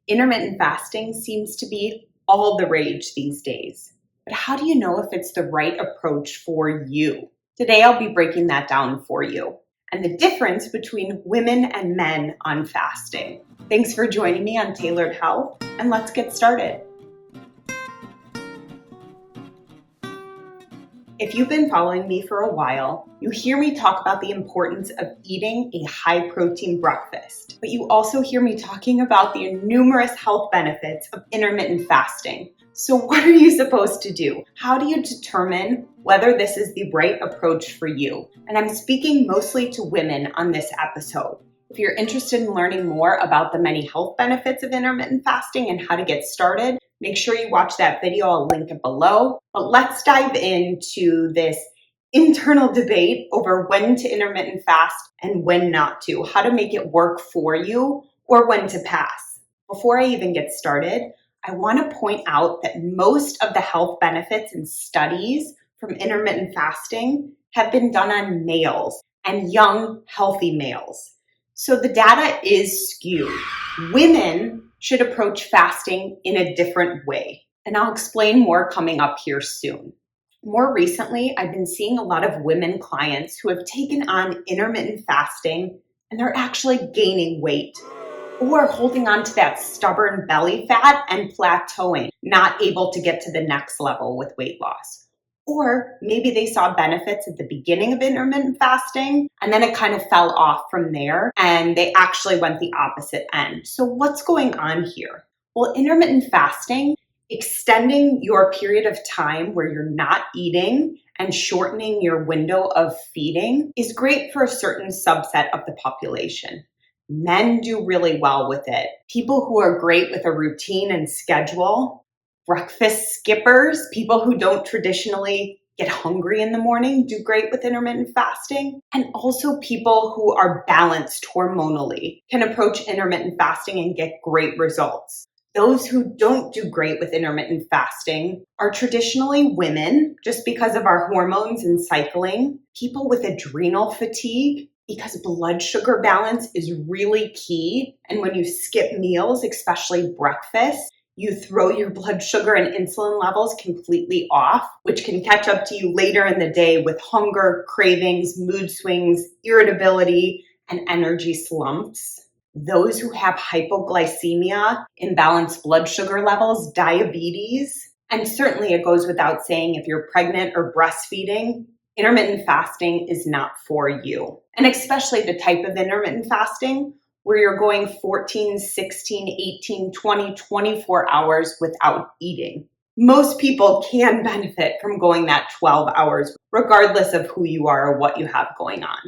Intermittent fasting seems to be all the rage these days. But how do you know if it's the right approach for you? Today, I'll be breaking that down for you and the difference between women and men on fasting. Thanks for joining me on Tailored Health, and let's get started. If you've been following me for a while, you hear me talk about the importance of eating a high-protein breakfast, but you also hear me talking about the numerous health benefits of intermittent fasting. So what are you supposed to do? How do you determine whether this is the right approach for you? And I'm speaking mostly to women on this episode. If you're interested in learning more about the many health benefits of intermittent fasting and how to get started, make sure you watch that video. I'll link it below. But let's dive into this internal debate over when to intermittent fast and when not to, how to make it work for you or when to pass. Before I even get started, I want to point out that most of the health benefits and studies from intermittent fasting have been done on males and young, healthy males. So the data is skewed. Women should approach fasting in a different way. And I'll explain more coming up here soon. More recently, I've been seeing a lot of women clients who have taken on intermittent fasting and they're actually gaining weight or holding on to that stubborn belly fat and plateauing, not able to get to the next level with weight loss. Or maybe they saw benefits at the beginning of intermittent fasting and then it kind of fell off from there and they actually went the opposite end. So what's going on here? Well, intermittent fasting, extending your period of time where you're not eating and shortening your window of feeding is great for a certain subset of the population. Men do really well with it. People who are great with a routine and schedule, breakfast skippers, people who don't traditionally get hungry in the morning do great with intermittent fasting. And also people who are balanced hormonally can approach intermittent fasting and get great results. Those who don't do great with intermittent fasting are traditionally women, just because of our hormones and cycling, people with adrenal fatigue, because blood sugar balance is really key. And when you skip meals, especially breakfast, you throw your blood sugar and insulin levels completely off, which can catch up to you later in the day with hunger, cravings, mood swings, irritability, and energy slumps. Those who have hypoglycemia, imbalanced blood sugar levels, diabetes, and certainly it goes without saying if you're pregnant or breastfeeding, intermittent fasting is not for you. And especially the type of intermittent fasting where you're going 14, 16, 18, 20, 24 hours without eating. Most people can benefit from going that 12 hours, regardless of who you are or what you have going on.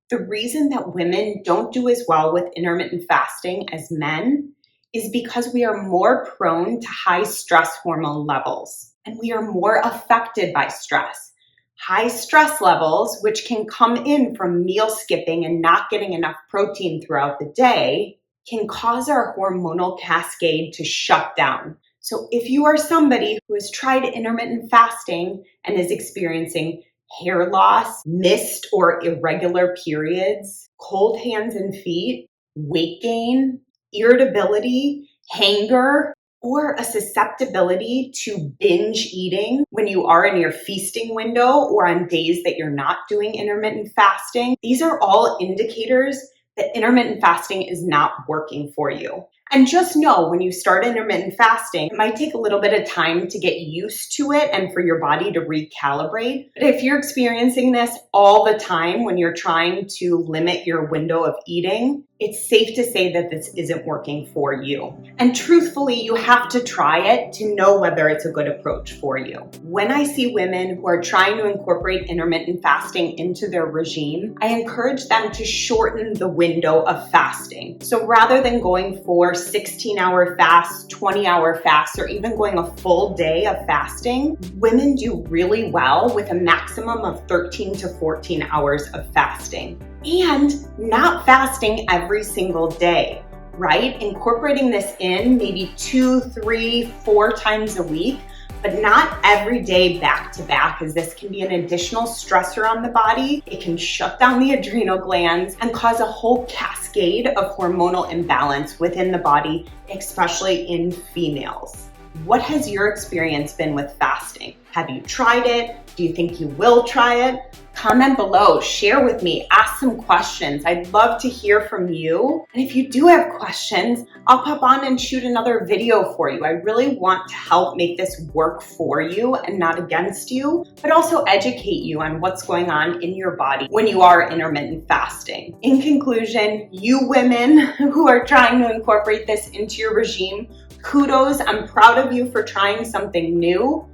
The reason that women don't do as well with intermittent fasting as men is because we are more prone to high stress hormone levels, and we are more affected by stress. High stress levels, which can come in from meal skipping and not getting enough protein throughout the day, can cause our hormonal cascade to shut down. So if you are somebody who has tried intermittent fasting and is experiencing hair loss, missed or irregular periods, cold hands and feet, weight gain, irritability, hanger, or a susceptibility to binge eating when you are in your feasting window or on days that you're not doing intermittent fasting, these are all indicators that intermittent fasting is not working for you. And just know when you start intermittent fasting, it might take a little bit of time to get used to it and for your body to recalibrate. But if you're experiencing this all the time when you're trying to limit your window of eating, it's safe to say that this isn't working for you. And truthfully, you have to try it to know whether it's a good approach for you. When I see women who are trying to incorporate intermittent fasting into their regime, I encourage them to shorten the window of fasting. So rather than going for 16-hour fasts, 20-hour fasts, or even going a full day of fasting, women do really well with a maximum of 13 to 14 hours of fasting. And not fasting every single day, right? Incorporating this in maybe 2, 3, 4 times a week, but not every day back to back, as this can be an additional stressor on the body. It can shut down the adrenal glands and cause a whole cascade of hormonal imbalance within the body, especially in females. What has your experience been with fasting? Have you tried it? Do you think you will try it? Comment below, share with me, ask some questions. I'd love to hear from you. And if you do have questions, I'll pop on and shoot another video for you. I really want to help make this work for you and not against you, but also educate you on what's going on in your body when you are intermittent fasting. In conclusion, you women who are trying to incorporate this into your regime, kudos, I'm proud of you for trying something new,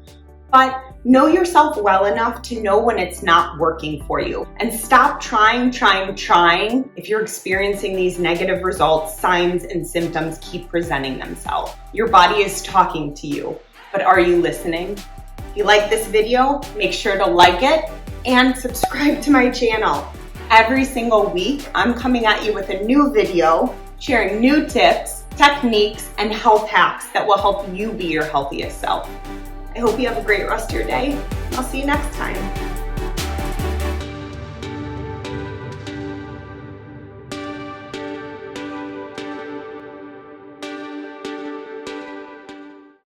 but know yourself well enough to know when it's not working for you. And stop trying. If you're experiencing these negative results, signs and symptoms keep presenting themselves. Your body is talking to you, but are you listening? If you like this video, make sure to like it and subscribe to my channel. Every single week, I'm coming at you with a new video, sharing new tips, techniques, and health hacks that will help you be your healthiest self. I hope you have a great rest of your day. I'll see you next time.